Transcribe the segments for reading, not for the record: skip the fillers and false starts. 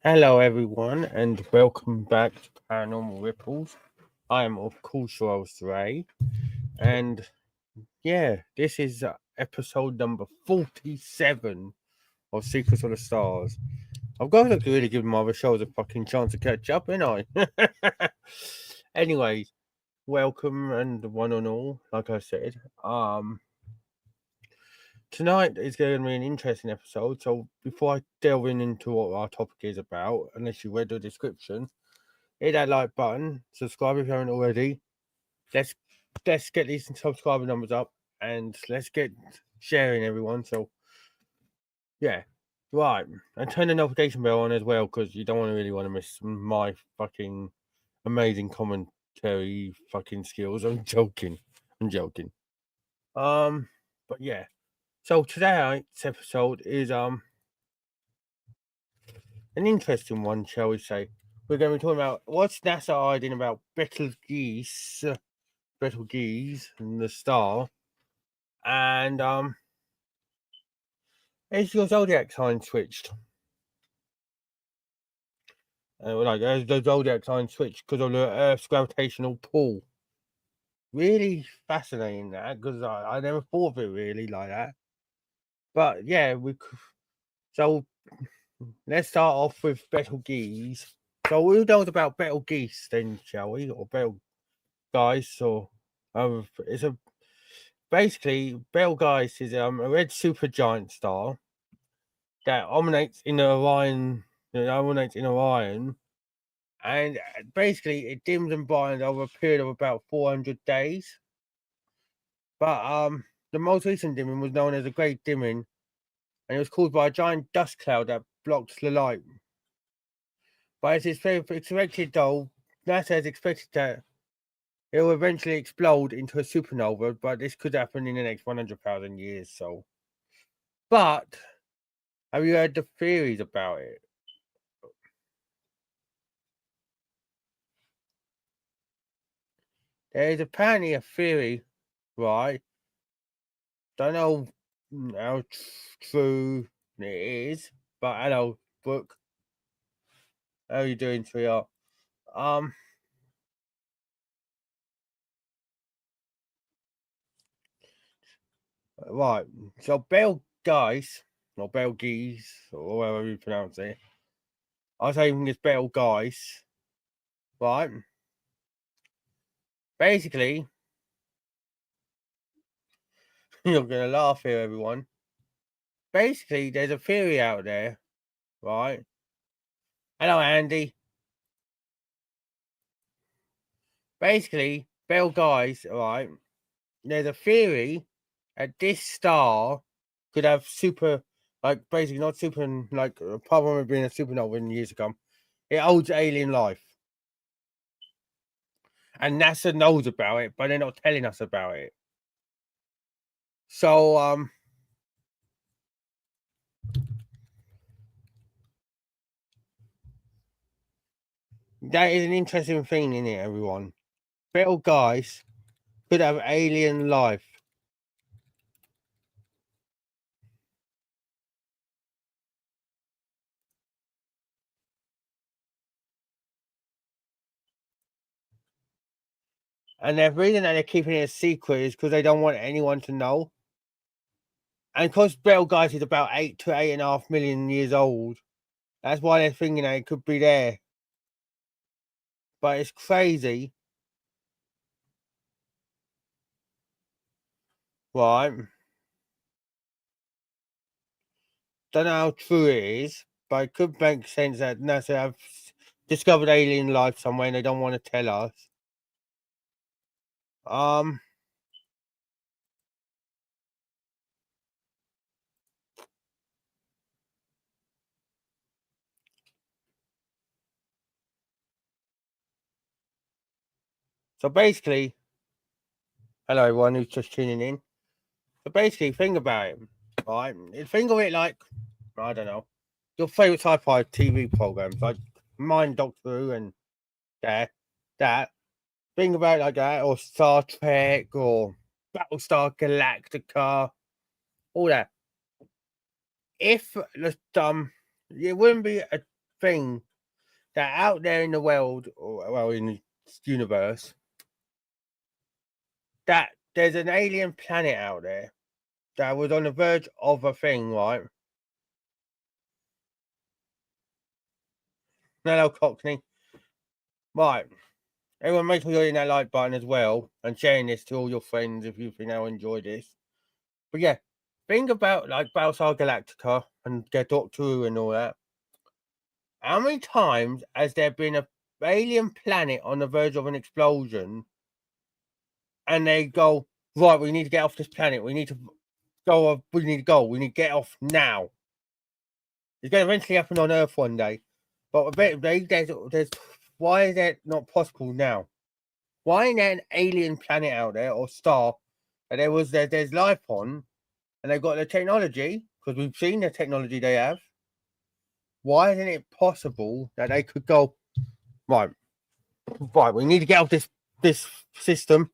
Hello, everyone, and welcome back to Paranormal Ripples. I am, of course, your host, Ray, and this is episode number 47 of Secrets of the Stars. I've got to really give my other shows a fucking chance to catch up, ain't I? Anyways, welcome and one and all, like I said. Tonight is going to be an interesting episode, so before I delve into what our topic is about, unless you read the description, hit that like button, subscribe if you haven't already. Let's get these subscriber numbers up and let's get sharing, everyone. So yeah, right, and turn the notification bell on as well because you don't really want to miss my fucking amazing commentary fucking skills. I'm joking. But yeah. So tonight's episode is an interesting one, shall we say? We're going to be talking about what's NASA hiding about Betelgeuse and the star, and is your zodiac sign switched? The zodiac sign switched because of the Earth's gravitational pull. Really fascinating that because I never thought of it really like that. But yeah, so let's start off with Betelgeuse. So we'll know about Betelgeuse then, shall we? Or Betelgeuse, or it's a basically Betelgeuse is a red supergiant star that dominates in Orion. And basically it dims and brightens over a period of about 400 days. But the most recent dimming was known as the Great Dimming, and it was caused by a giant dust cloud that blocked the light. But as it's expected, though, NASA has expected that it will eventually explode into a supernova, but this could happen in the next 100,000 years. So, but have you heard the theories about it? There is apparently a theory, right? Don't know how true it is, but hello, Brooke. How are you doing, sweetheart? Um, right. So Betelgeuse, or Betelgeuse, or however you pronounce it. I was saying it's Betelgeuse, right? Basically, you're gonna laugh here, everyone. Basically, there's a theory out there, right? Hello, Andy. Basically, Betelgeuse, right? There's a theory that this star could have basically not super, apart from it being a supernova in years to come, it holds alien life. And NASA knows about it, but they're not telling us about it. So, that is an interesting thing, isn't it, everyone? Betelgeuse could have alien life. And the reason that they're keeping it a secret is because they don't want anyone to know. And because Betelgeuse is about 8 to 8.5 million years old, that's why they're thinking that it could be there. But it's crazy, right? Don't know how true it is, but it could make sense that NASA have discovered alien life somewhere and they don't want to tell us. Um, so basically, hello everyone who's just tuning in. So basically, think about it, right? Think of it like, I don't know, your favorite sci-fi TV programs, like mine, Doctor Who, and that. Think about it like that, or Star Trek, or Battlestar Galactica, all that. If it wouldn't be a thing that out there in the world, or well, in the universe, that there's an alien planet out there that was on the verge of a thing, right? Hello, Cockney. Right. Everyone, make sure you're hitting that like button as well and sharing this to all your friends if you think they'll enjoy this. But yeah, think about like Battlestar Galactica and their Doctor Who and all that. How many times has there been a alien planet on the verge of an explosion and they go, right, we need to get off this planet. We need to go. We need to go. We need to get off now. It's going to eventually happen on Earth one day. But there's why is that not possible now? Why ain't there an alien planet out there or star that there's life on and they've got the technology, because we've seen the technology they have. Why isn't it possible that they could go, right, we need to get off this system.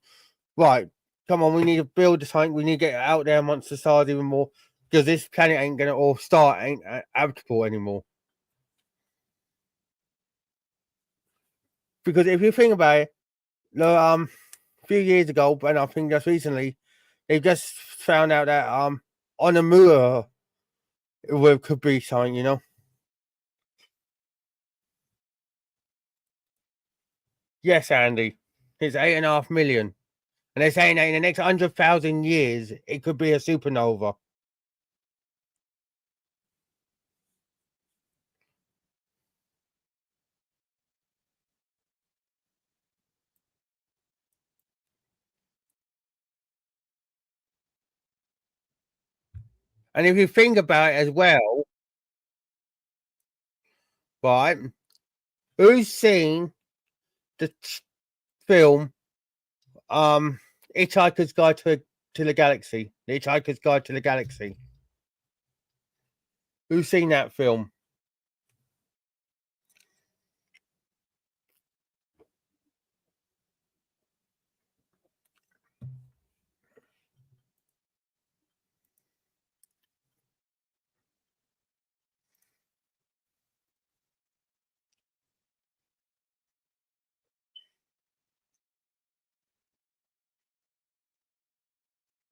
Right, come on, we need to build something. We need to get out there amongst the stars even more, because this planet ain't gonna, or star ain't habitable anymore. Because if you think about it, a few years ago, and I think just recently, they just found out that on a moon it could be something, you know. Yes, Andy, it's 8.5 million, and they're saying that in the next 100,000 years it could be a supernova. And if you think about it as well, right? Who's seen the film Hitchhiker's Guide to the Galaxy? The Hitchhiker's Guide to the Galaxy. Who's seen that film?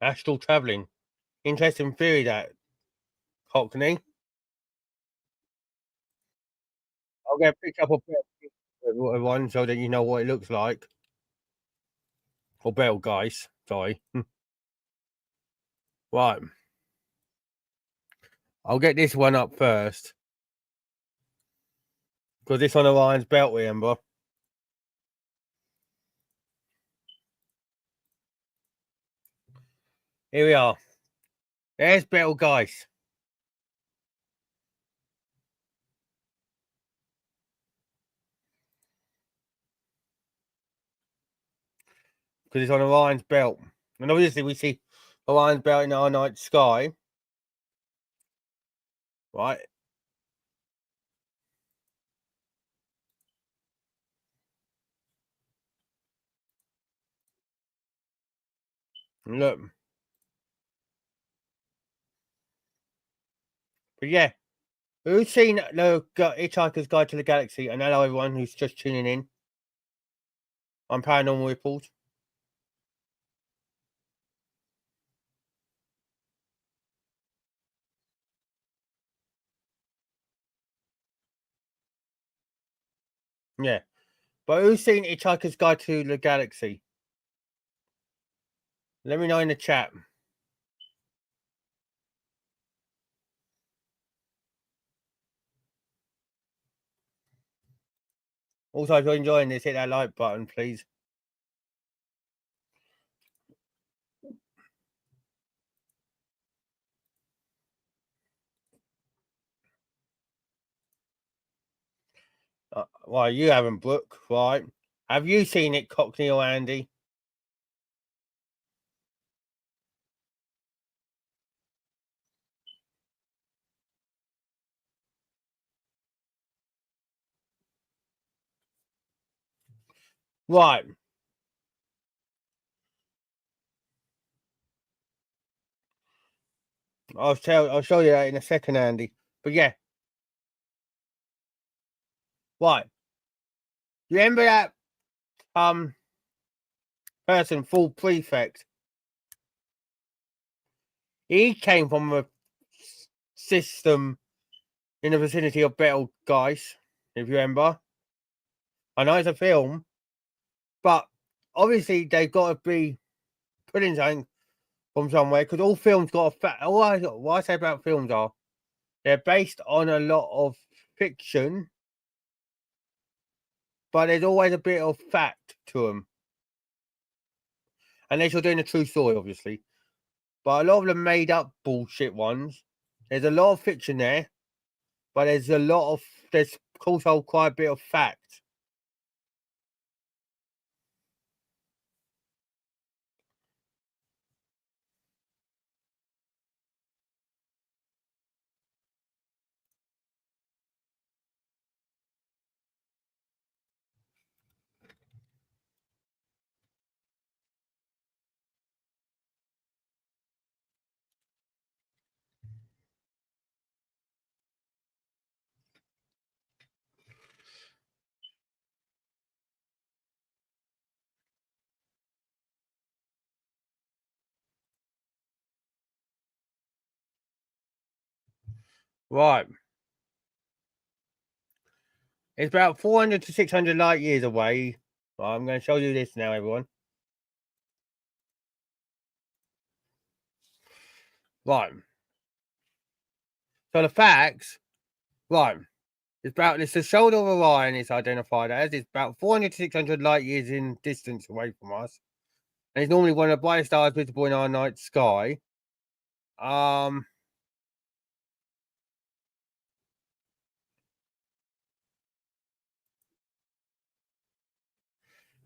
Astral traveling. Interesting theory, that, Cockney. I'll get picked up a one so that you know what it looks like. Or Betelgeuse, sorry. Right. I'll get this one up first. Because this on Orion's belt, remember? Here we are. There's Betelgeuse. Because it's on Orion's belt. And obviously we see Orion's belt in our night sky. Right. And look. But yeah. Who's seen the Hitchhiker's Guide to the Galaxy? And hello everyone who's just tuning in. I'm Paranormal Report. Yeah. But who's seen Hitchhiker's Guide to the Galaxy? Let me know in the chat. Also, if you're enjoying this, hit that like button, please. Well, you haven't, Brooke, right? Have you seen it, Cockney or Andy? Right. I'll show you that in a second, Andy. But yeah, Right. You remember that person, full prefect? He came from a system in the vicinity of Betelgeuse, if you remember. I know it's a film, but obviously they've got to be putting something from somewhere, because all films got a fact. What I say about films are they're based on a lot of fiction, but there's always a bit of fact to them. Unless you're doing a true story, obviously. But a lot of the made up bullshit ones, there's a lot of fiction there, but there's also quite a bit of fact. Right. It's about 400 to 600 light years away. I'm going to show you this now, everyone. Right. So the facts, right. It's the shoulder of Orion, it's identified as. It's about 400 to 600 light years in distance away from us. And it's normally one of the brightest stars visible in our night sky.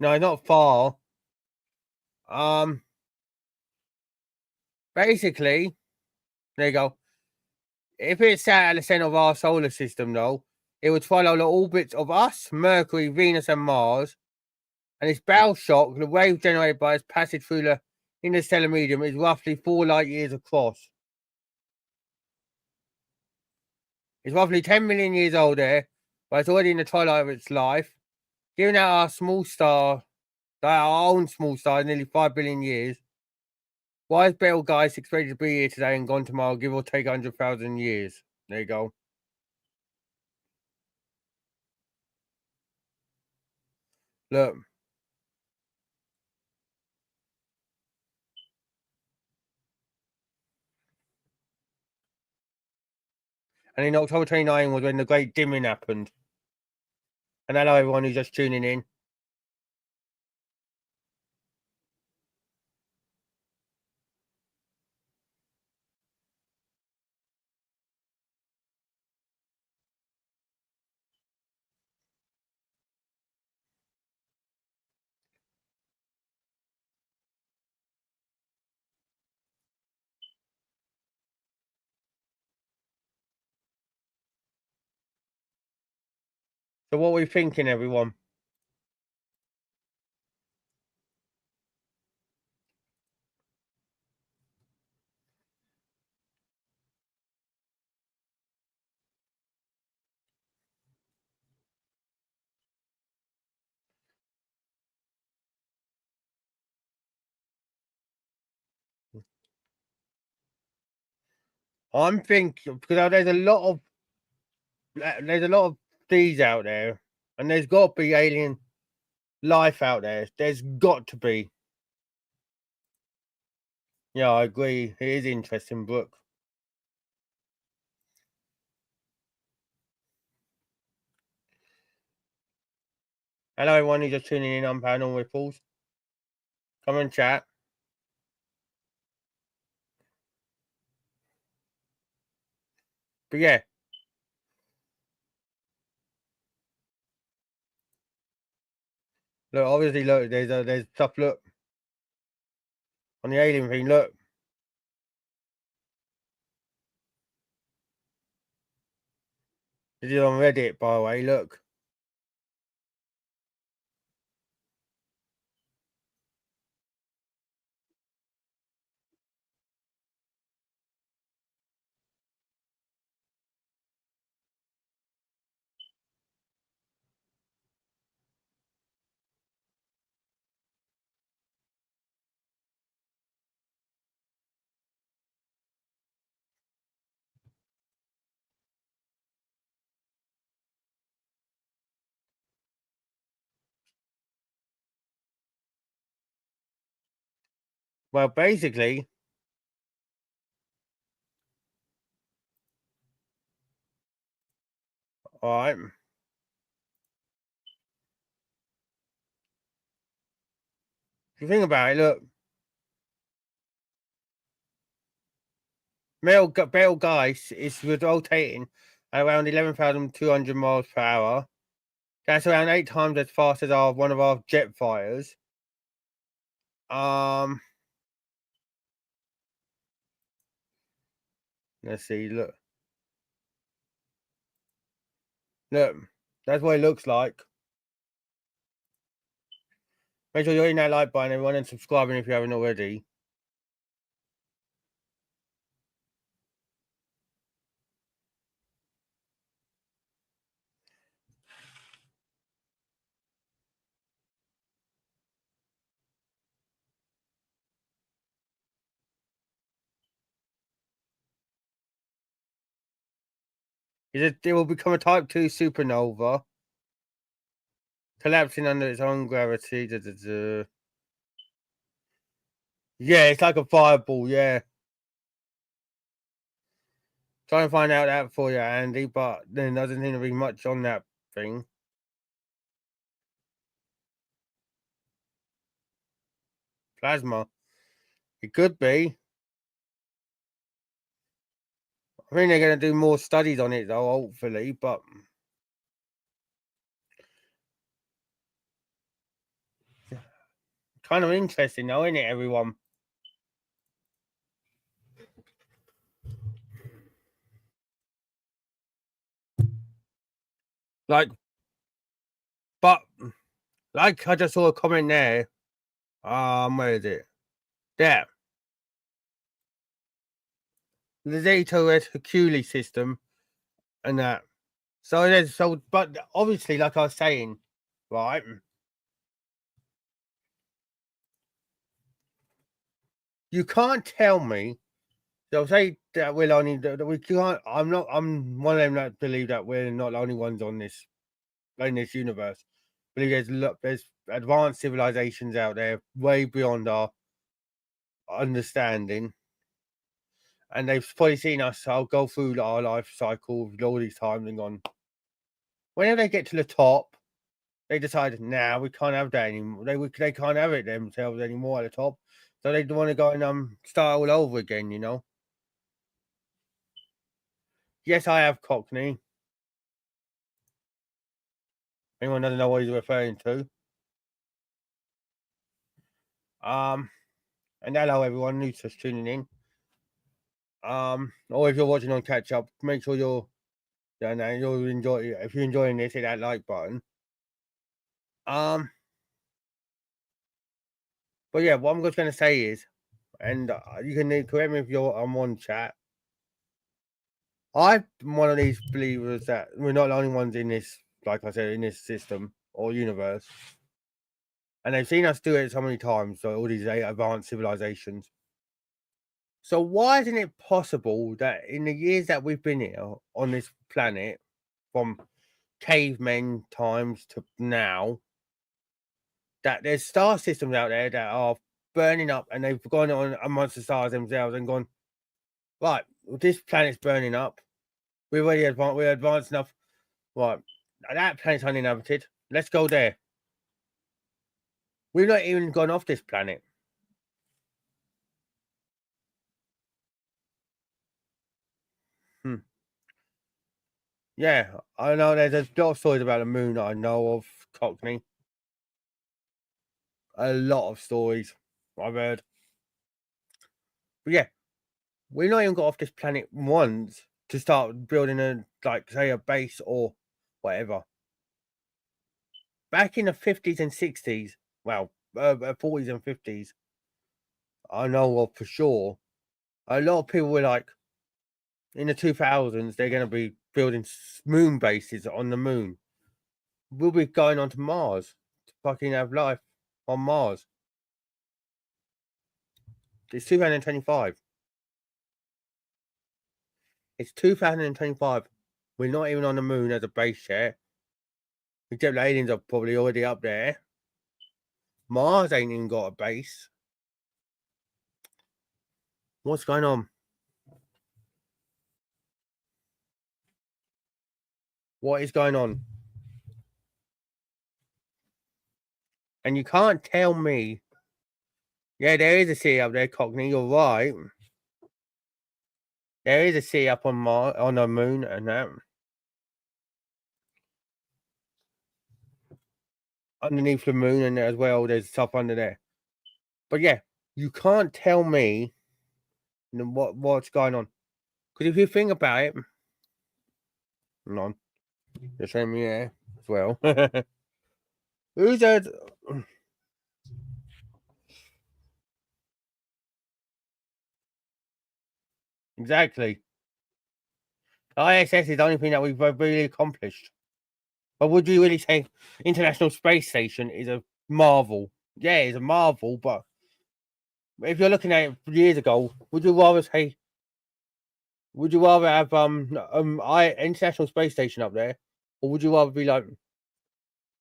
No, not far. Basically, there you go. If it sat at the center of our solar system, though, it would follow the orbits of us, Mercury, Venus, and Mars. And its bow shock, the wave generated by its passage through the interstellar medium, is roughly 4 light years across. It's roughly 10 million years old there, but it's already in the twilight of its life. Given that our own small star, is nearly 5 billion years, why is Betelgeuse expected to be here today and gone tomorrow, give or take 100,000 years? There you go. Look. And in October 29 was when the great dimming happened. And hello, everyone who's just tuning in. So what are we thinking, everyone? I'm thinking because there's a lot of these out there, and there's got to be alien life out there. There's got to be. Yeah, I agree. It is interesting book. Hello, everyone who's just tuning in on Paranormal Reports. Come and chat. But yeah, look. Obviously, look. There's stuff. Look on the alien thing. Look. This is on Reddit, by the way. Look. Well, basically, all right. If you think about it, look, Betelgeuse is rotating at around 11,200 miles per hour. That's around 8 times as fast as one of our jet fighters. Um, let's see. Look. That's what it looks like. Make sure you're hitting that like button, everyone, and subscribing if you haven't already. It will become a Type 2 supernova, collapsing under its own gravity. Yeah, it's like a fireball. Yeah, trying to find out that for you, Andy, but there doesn't seem to be much on that thing. Plasma. It could be. I think they're going to do more studies on it, though, hopefully. But kind of interesting, though, isn't it, everyone? Like, but like I just saw a comment there. Where is it? There. The Zeta Hercules system and that. So there's but obviously, like I was saying, right? You can't tell me. They'll say that we're only that we can't. I'm not. I'm one of them that believe that we're not the only ones on this in this universe. I believe there's advanced civilizations out there way beyond our understanding, and they've probably seen us. I'll go through our life cycle all these times and gone. Whenever they get to the top, they decided, nah, we can't have that anymore. They can't have it themselves anymore at the top, so they want to go and start all over again. Yes, I have Cockney. Anyone doesn't know what he's referring to. And hello everyone who's just tuning in. Or if you're watching on catch up, make sure you'll enjoy it. If you're enjoying this, hit that like button. But yeah, what I'm just gonna say is, and you can correct me if I'm on chat. I'm one of these believers that we're not the only ones in this, like I said, in this system or universe. And they've seen us do it so many times, so all these advanced civilizations. So why isn't it possible that in the years that we've been here on this planet, from cavemen times to now, that there's star systems out there that are burning up and they've gone on amongst the stars themselves and gone, right, this planet's burning up. We're advanced enough. Right, that planet's uninhabited. Let's go there. We've not even gone off this planet. Yeah, I know there's a lot of stories about the moon that I know of, Cockney. A lot of stories I've heard. But yeah, we've not even got off this planet once to start building say a base or whatever. Back in the 50s and 60s, well, 40s and 50s, I know of for sure. A lot of people were like, in the 2000s, they're going to be building moon bases on the moon. We'll be going on to Mars to fucking have life on Mars. It's 2025. It's 2025. We're not even on the moon as a base yet. Except the aliens are probably already up there. Mars ain't even got a base. What's going on? What is going on? And you can't tell me. Yeah, there is a city up there, Cockney. You're right. There is a city up on Mars, on the moon, and that. Underneath the moon, and as well, there's stuff under there. But yeah, you can't tell me what's going on. Because if you think about it, hold on, the same yeah as well. Who's that? Exactly. ISS is the only thing that we've really accomplished. But would you really say International Space Station is a marvel? Yeah, it's a marvel, but if you're looking at it years ago, would you rather say, would you rather have International Space Station up there, or would you rather be like,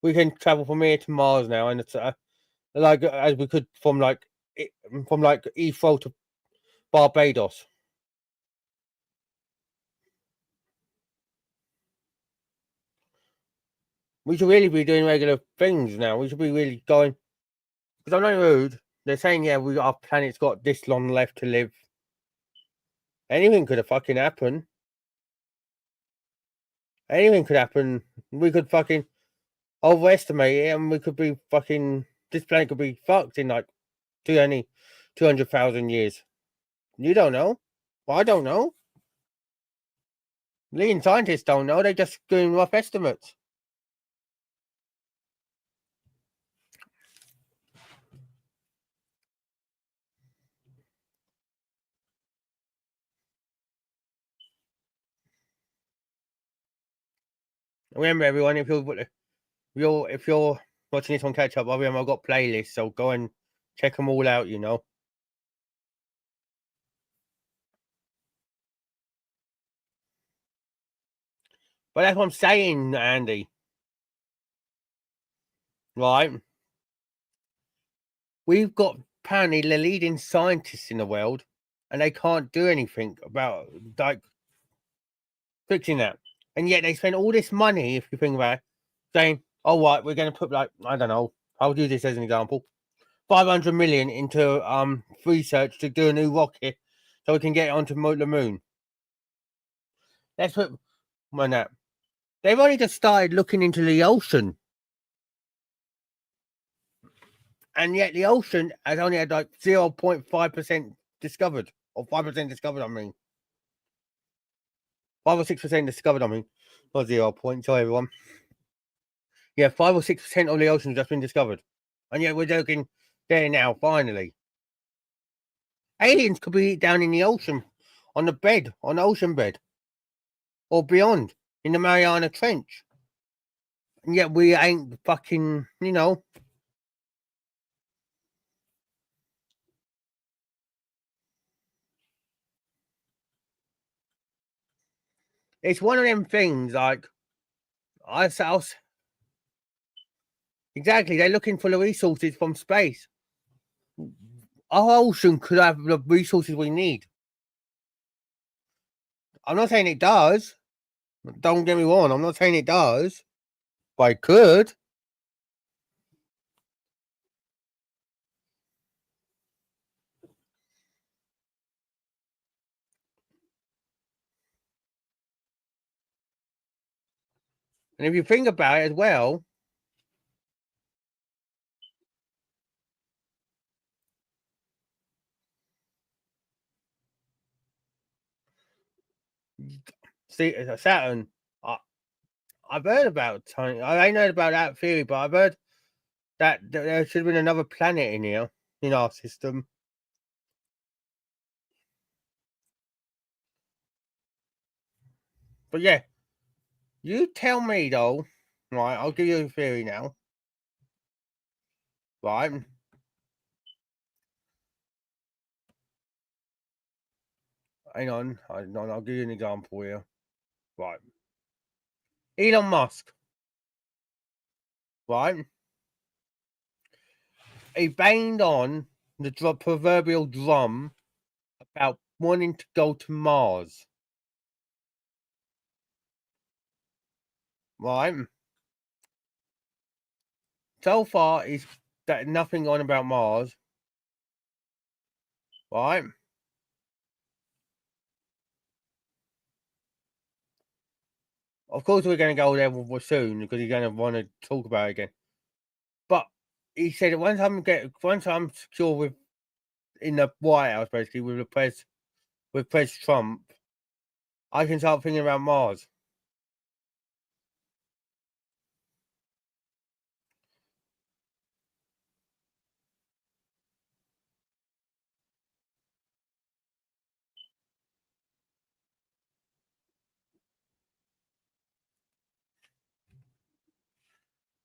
we can travel from here to Mars now, and it's like as we could from like Heathrow to Barbados? We should really be doing regular things now. We should be really going. Because I'm not rude. They're saying, yeah, our planet's got this long left to live. Anything could have fucking happened. Anything could happen. We could fucking overestimate it, and we could be fucking. This planet could be fucked in like 200,000 years. You don't know. Well, I don't know. Leading scientists don't know. They're just doing rough estimates. Remember, everyone, if you're watching this on catch up, I've got playlists, so go and check them all out. You know. But that's what I'm saying, Andy. Right? We've got apparently the leading scientists in the world, and they can't do anything about like fixing that. And yet they spend all this money, if you think about it, saying, "Oh, right, we're going to put like I don't know. I'll use this as an example: 500 million into research to do a new rocket, so we can get onto the moon." Let's put on that. They've only just started looking into the ocean, and yet the ocean has only had like 0.5% discovered, or 5% discovered. I mean, 5 or 6% discovered. I mean, not 0 point. Sorry, everyone. Yeah, 5 or 6% of the ocean has just been discovered, and yet we're looking there now. Finally, aliens could be down in the ocean, on the bed, on the ocean bed, or beyond in the Mariana Trench, and yet we ain't fucking. You know, it's one of them things. Like I exactly, they're looking for the resources from space. Our ocean could have the resources we need. I'm not saying it does. Don't get me wrong. I'm not saying it does, but it could. And if you think about it as well, see, Saturn. I've heard about tiny. I ain't heard about that theory, but I've heard that there should have been another planet in here in our system. But yeah, you tell me though. Right, I'll give you a theory now. Right, hang on. I'll give you an example here. Right, Elon Musk. Right, he banged on the proverbial drum about wanting to go to Mars, right? So far, it's that nothing on about Mars, right? Of course, we're going to go there soon because he's going to want to talk about it again. But he said once I'm secure with in the White House, basically with President Trump, I can start thinking about Mars.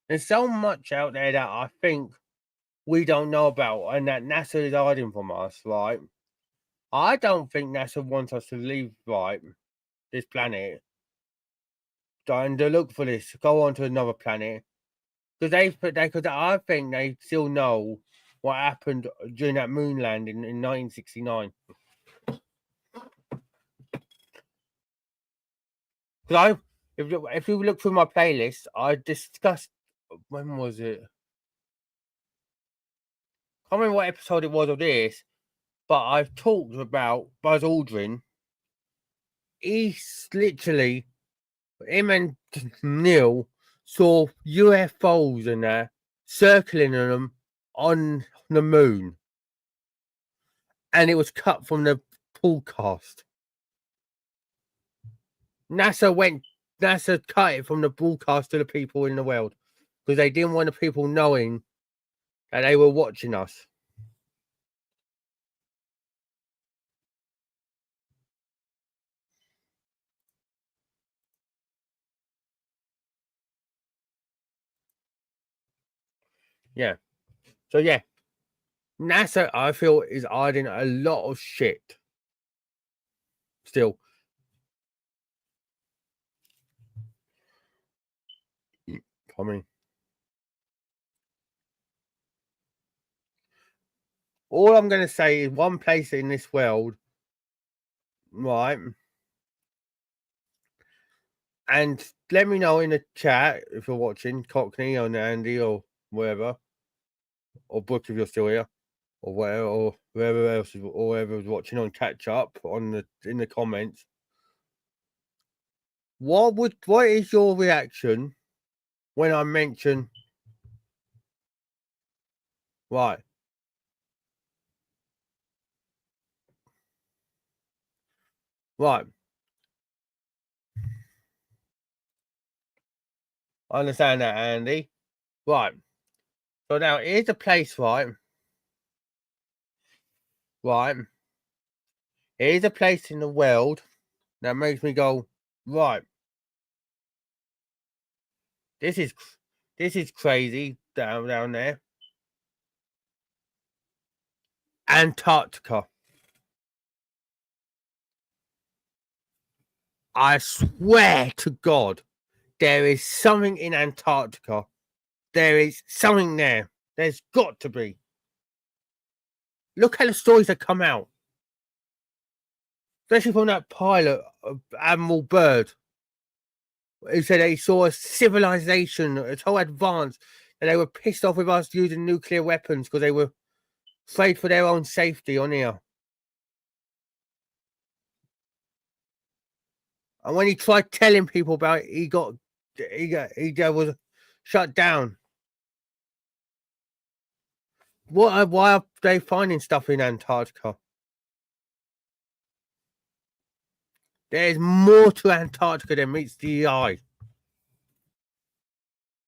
There's so much out there that I think we don't know about, and that NASA is hiding from us, right? I don't think NASA wants us to leave, right, this planet and to look for this, go on to another planet, because I think they still know what happened during that moon landing in 1969. Because if you look through my playlist, I discussed when was it? I can't remember what episode it was of this, but I've talked about Buzz Aldrin. He's literally him and Neil saw UFOs and that circling them on the moon, and it was cut from the broadcast. NASA cut it from the broadcast to the people in the world because they didn't want the people knowing that they were watching us. Yeah. So yeah, NASA I feel is hiding a lot of shit. Still. I mean, all I'm gonna say is one place in this world, right? And let me know in the chat if you're watching, Cockney or Andy or wherever, or Brooke if you're still here, or where or whoever else is, or whoever's watching on catch up on the in the comments. What is your reaction when I mention right? Right. I understand that, Andy. Right. So now here's a place, right? Right. Here's a place in the world that makes me go, right, this is this is crazy down there. Antarctica. I swear to God, there is something in Antarctica. There is something there. There's got to be. Look at the stories that come out, especially from that pilot, Admiral Byrd, who said that he saw a civilization so advanced that they were pissed off with us using nuclear weapons because they were afraid for their own safety on here. And when he tried telling people about it, he was shut down. Why are they finding stuff in Antarctica? There's more to Antarctica than meets the eye.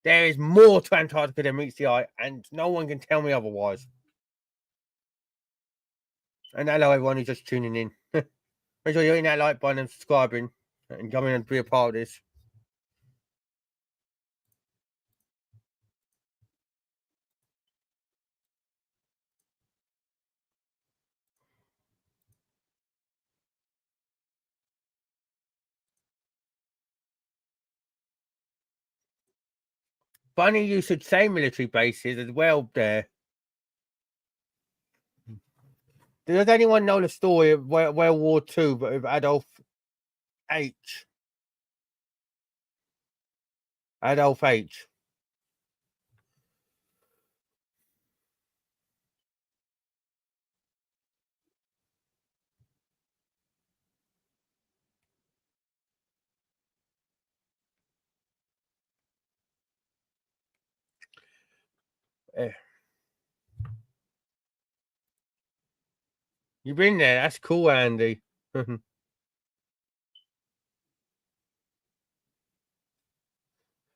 There is more to Antarctica than meets the eye, and no one can tell me otherwise. And hello, everyone who's just tuning in. Make sure you're hitting that like button and subscribing and coming and be a part of this. Funny you should say military bases as well there. Does anyone know the story of World War II, but with Adolf H? Adolf H. Eh, You've been there. That's cool, Andy.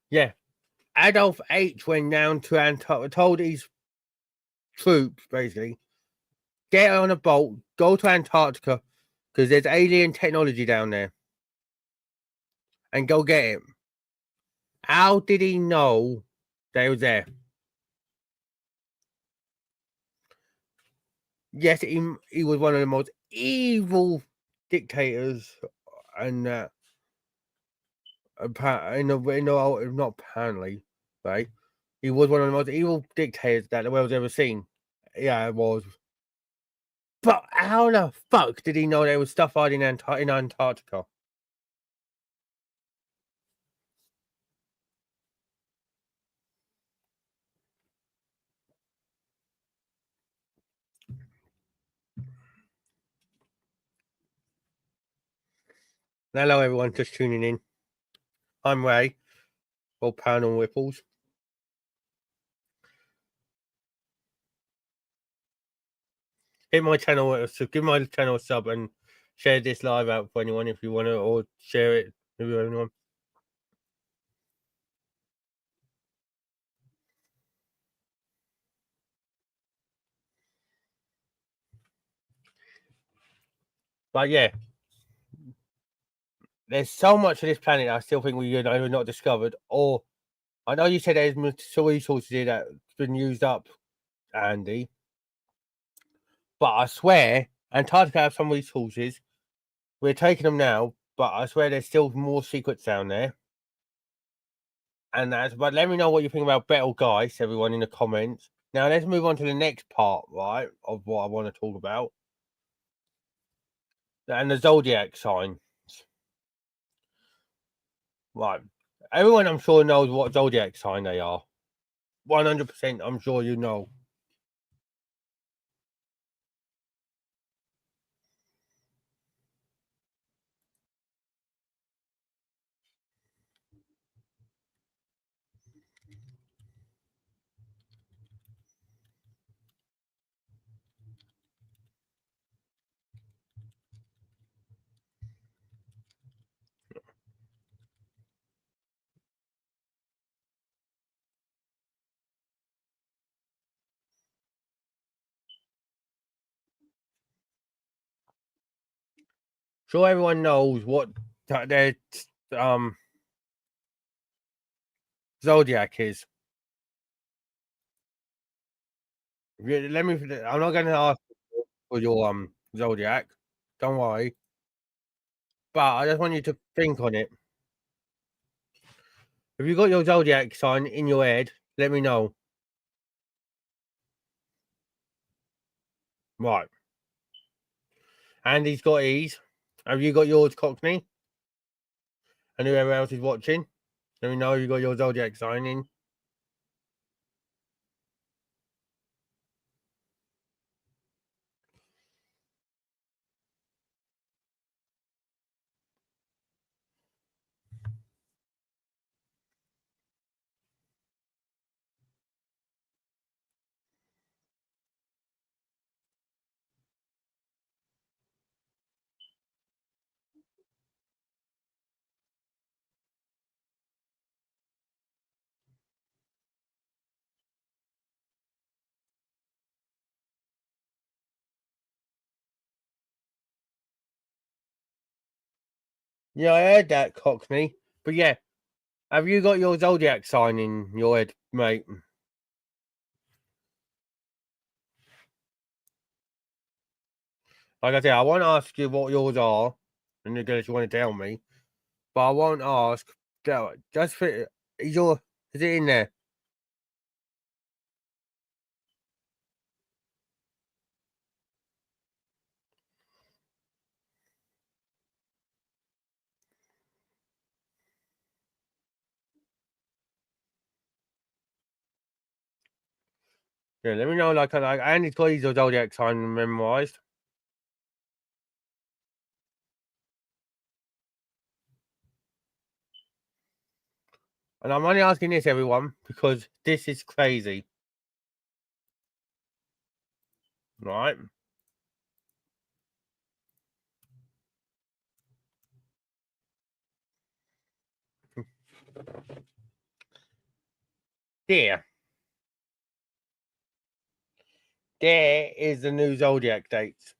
Yeah. Adolf H went down to Antarctica, told his troops basically, get on a boat, go to Antarctica because there's alien technology down there and go get it. How did he know they was there? Yes, he was one of the most evil dictators, and not apparently, right? He was one of the most evil dictators that the world's ever seen. Yeah, it was. But how the fuck did he know there was stuff hiding in Antarctica? Hello, everyone, just tuning in. I'm Ray, or Paranormal Ripples. Hit my channel, give my channel a sub and share this live out for anyone if you want to, or share it with anyone. But yeah, there's so much of this planet I still think we've not discovered. Or I know you said there's resources here that's been used up, Andy. But I swear, Antarctica have some resources. We're taking them now, but I swear there's still more secrets down there. And that's, but let me know what you think about Betelgeuse, everyone, in the comments. Now let's move on to the next part, right, of what I want to talk about. And the Zodiac sign. Right. Everyone, I'm sure, knows what Zodiac sign they are. 100%, I'm sure you know. Sure, everyone knows what their Zodiac is. Let me. I'm not going to ask for your Zodiac. Don't worry. But I just want you to think on it. If you got your Zodiac sign in your head, let me know. Right. Andy's got his. Have you got yours, Cockney? And whoever else is watching, let me know if you got your Zodiac sign in. Yeah, I heard that, Cockney. But yeah, have you got your Zodiac sign in your head, mate? Like I said, I won't ask you what yours are, and unless you want to tell me. But I won't ask. Just for is it in there? Yeah, let me know. Like Andy's got his zodiac sign memorized. And I'm only asking this, everyone, because this is crazy. Right? There. There is the new zodiac dates.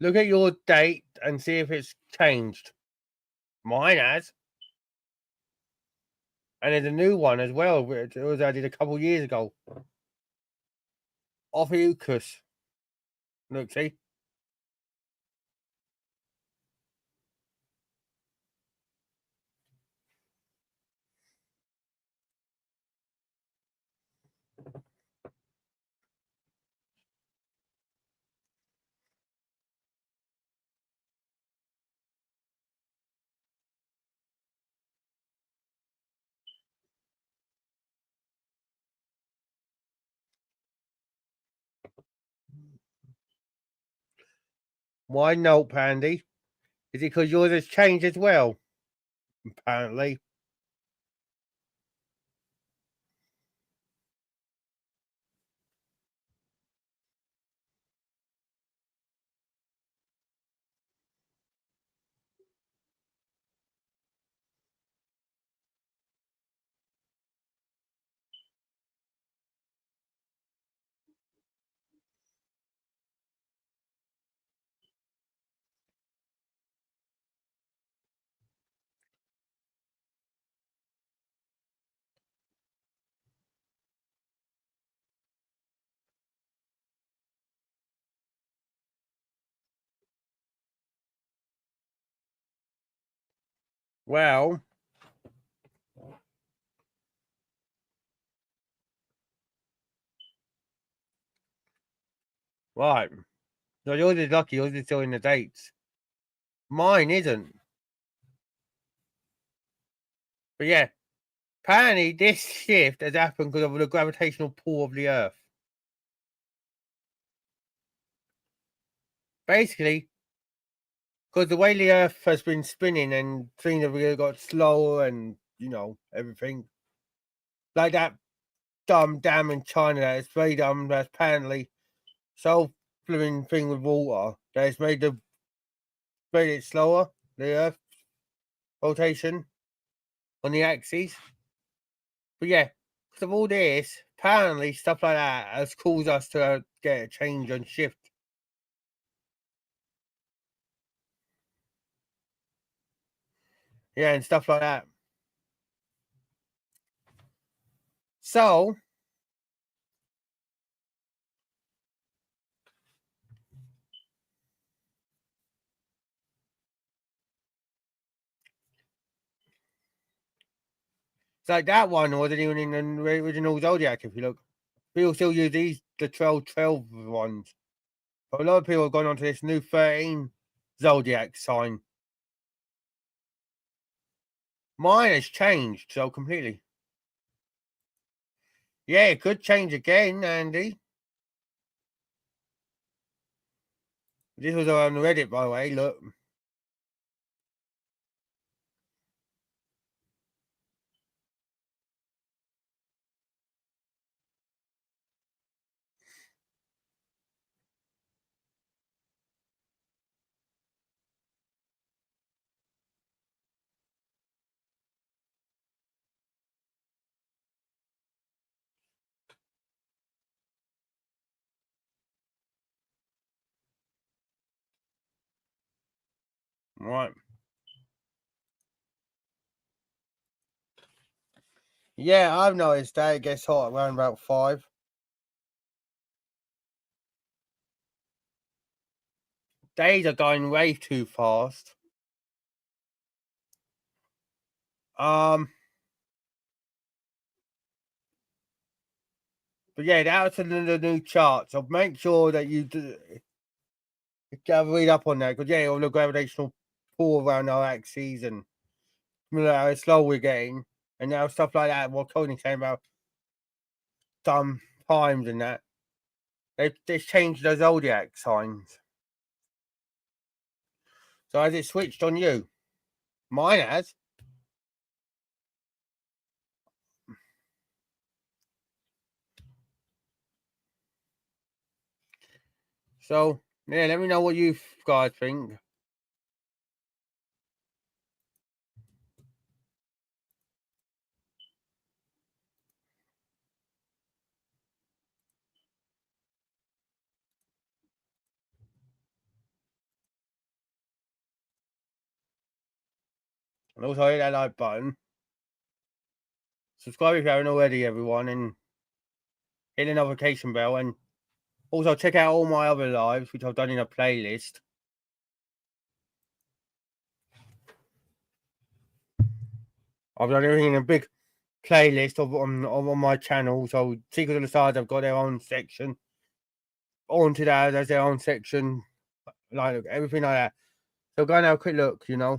Look at your date and see if it's changed. Mine has. And there's a new one as well, which was added a couple of years ago. Ophiuchus. Look, see? Why not, Pandy? Is it because yours has changed as well? Apparently. Well, right. So yours is lucky, yours is still in the dates. Mine isn't. But yeah, apparently this shift has happened because of the gravitational pull of the Earth. Basically, because the way the Earth has been spinning and things have really got slower and, everything. Like that dumb dam in China that is very dumb, that's apparently so fluid thing with water that it's made it slower, the Earth rotation on the axis. But yeah, because of all this, apparently stuff like that has caused us to get a change and shift. Yeah, and stuff like that. So it's like that one wasn't even in the original Zodiac, if you look. People still use the 12 ones. But a lot of people have gone on to this new 13 Zodiac sign. Mine has changed so completely. Yeah, it could change again, Andy. This was on Reddit, by the way. Look. Right. Yeah, I've noticed that it gets hot around about 5. Days are going way too fast. Um, but yeah, that's the new chart. So make sure that you read up on that because yeah, all the gravitational pull around our axes and how slow we're getting, and now stuff like that. What Cody's saying about times and that. They've changed the zodiac signs. So has it switched on you? Mine has. So yeah, let me know what you guys think. And also hit that like button. Subscribe if you haven't already, everyone, and hit the notification bell. And also check out all my other lives, which I've done in a playlist. I've done everything in a big playlist on my channel. So Secret of the Stars have got their own section. Haunted Hours has their own section. Like everything like that. So go and have a quick look, you know.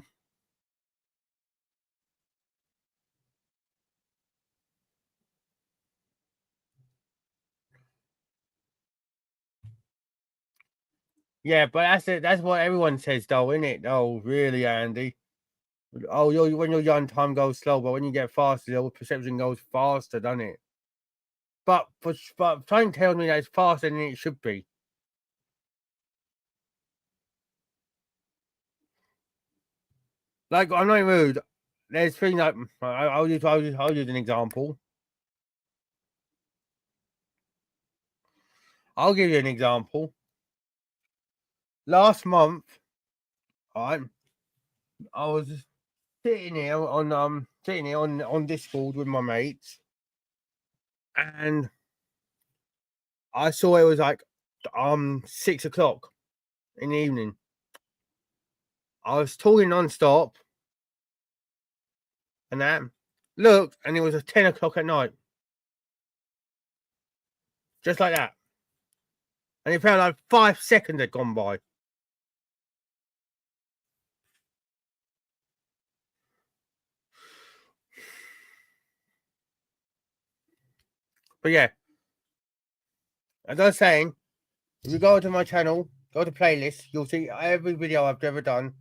Yeah, but that's it. That's what everyone says, though, isn't it? Oh, really, Andy? Oh, when you're young, time goes slow, but when you get faster, your perception goes faster, doesn't it? But something tells me that it's faster than it should be. Like I'm not rude. There's things like I'll use an example. I'll give you an example. Last month, I was sitting here on Discord with my mates, and I saw it was like 6 o'clock in the evening. I was talking non-stop and that. Look, and it was 10 o'clock at night. Just like that. And it felt like 5 seconds had gone by. But yeah, as I was saying, if you go to my channel, go to playlist, you'll see every video I've ever done.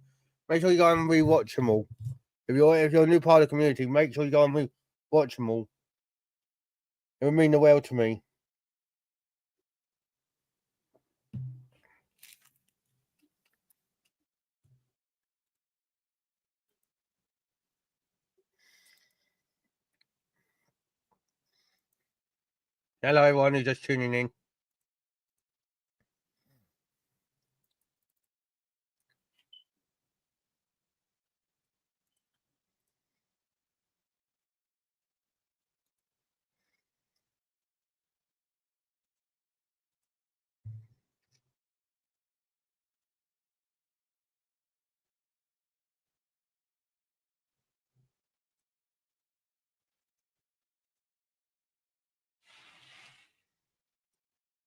Make sure you go and rewatch them all. If you're a new part of the community, make sure you go and rewatch them all. It would mean the world to me. Hello, everyone who's just tuning in.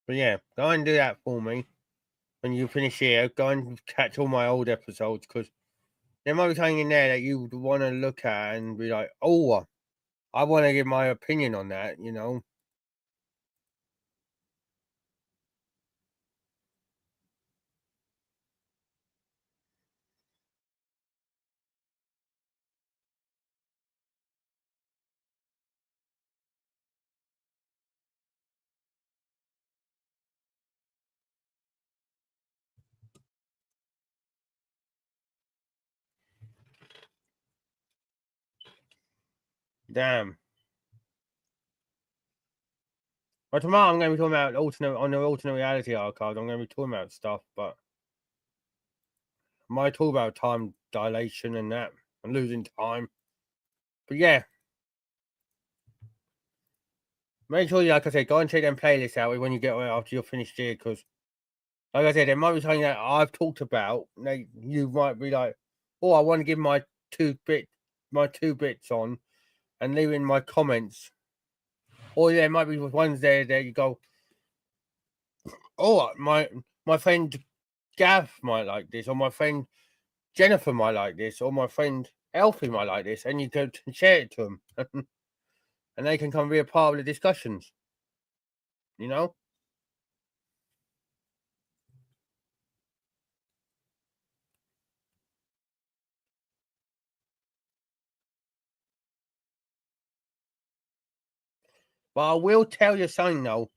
But yeah, go and do that for me. When you finish here, go and catch all my old episodes, because there might be something in there that you would want to look at and be like, oh, I want to give my opinion on that, you know. Damn. But tomorrow I'm going to be talking about the alternate reality archive. I'm going to be talking about stuff, but I might talk about time dilation and that and losing time. But yeah, make sure you, like I said, go and check them playlists out when you get after you're finished here, because like I said, there might be something that I've talked about. You might be like, oh, I want to give my two bits on, and leave in my comments. Or there might be ones there you go, oh, my friend Gav might like this, or my friend Jennifer might like this, or my friend Elfie might like this, and you can share it to them, and they can come be a part of the discussions. you know? But I will tell you something though.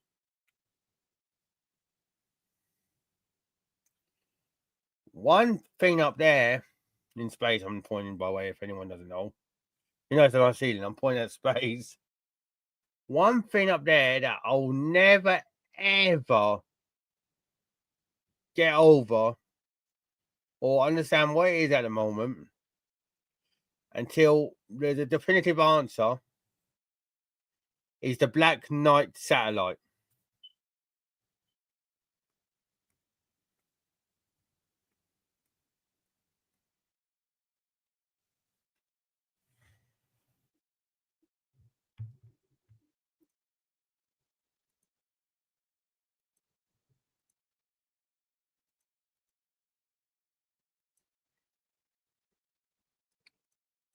One thing up there in space, I'm pointing by the way, if anyone doesn't know. You know, it's on our ceiling, I'm pointing at space. One thing up there that I'll never ever get over or understand what it is at the moment until there's a definitive answer is the Black Knight satellite.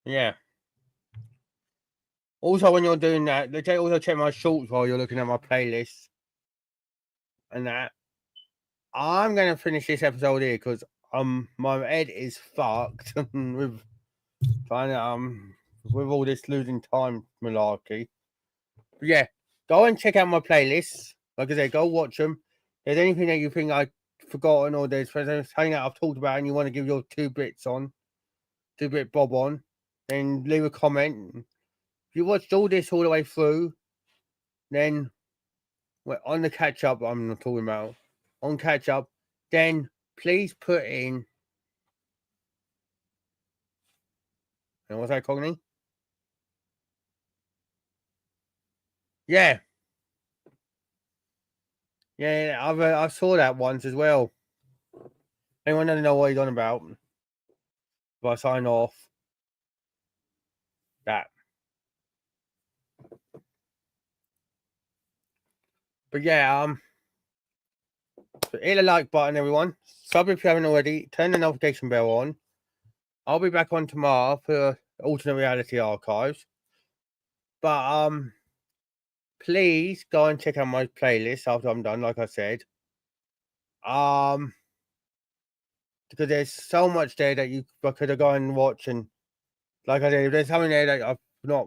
Yeah. Also, when you're doing that, also check my shorts while you're looking at my playlist and that. I'm gonna finish this episode here because my head is fucked with trying to with all this losing time malarkey. But yeah, go and check out my playlists. Like I said, go watch them. If there's anything that you think I've forgotten or there's something that I've talked about and you want to give your 2-bit bob on, then leave a comment. If you watched all this all the way through, then on the catch up, I'm not talking about on catch up, then please put in. And what's that, Cogney? Yeah. Yeah, I saw that once as well. Anyone doesn't know what he's on about? If I sign off that. But yeah, so hit the like button, everyone. Sub if you haven't already. Turn the notification bell on. I'll be back on tomorrow for alternate reality archives. But please go and check out my playlist after I'm done, like I said. Because there's so much there that you could have gone and watch, and like I said, if there's something there that I've not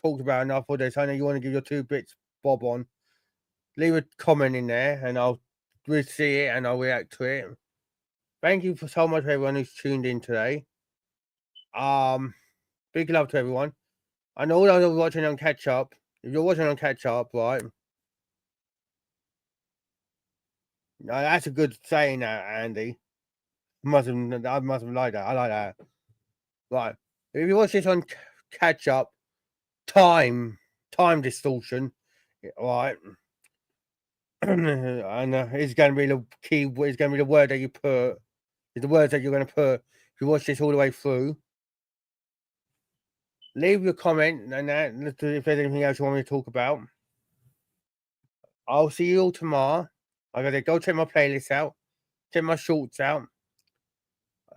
talked about enough, or there's something you want to give your 2 bits bob on, leave a comment in there and I'll see it and I'll react to it. Thank you for so much for everyone who's tuned in today. Big love to everyone. I know those are watching on catch up. If you're watching on catch up, right? Now, that's a good saying, that Andy. I must have liked that. I like that. Right. If you watch this on catch up, time distortion, right? And it's going to be the key. It's going to be the word that you put. The words that you're going to put. If you watch this all the way through, leave your comment and that if there's anything else you want me to talk about. I'll see you all tomorrow. Like I said, go check my playlist out. Check my shorts out.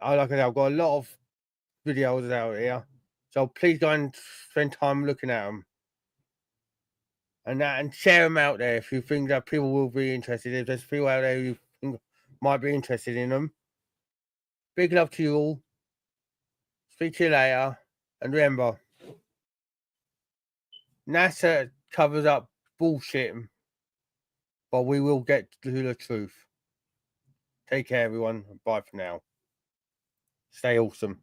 Like I said, I've got a lot of videos out here. So please go and spend time looking at them. And share them out there if you think that people will be interested. If there's people out there who think might be interested in them. Big love to you all. Speak to you later. And remember, NASA covers up bullshit, but we will get to the truth. Take care, everyone. Bye for now. Stay awesome.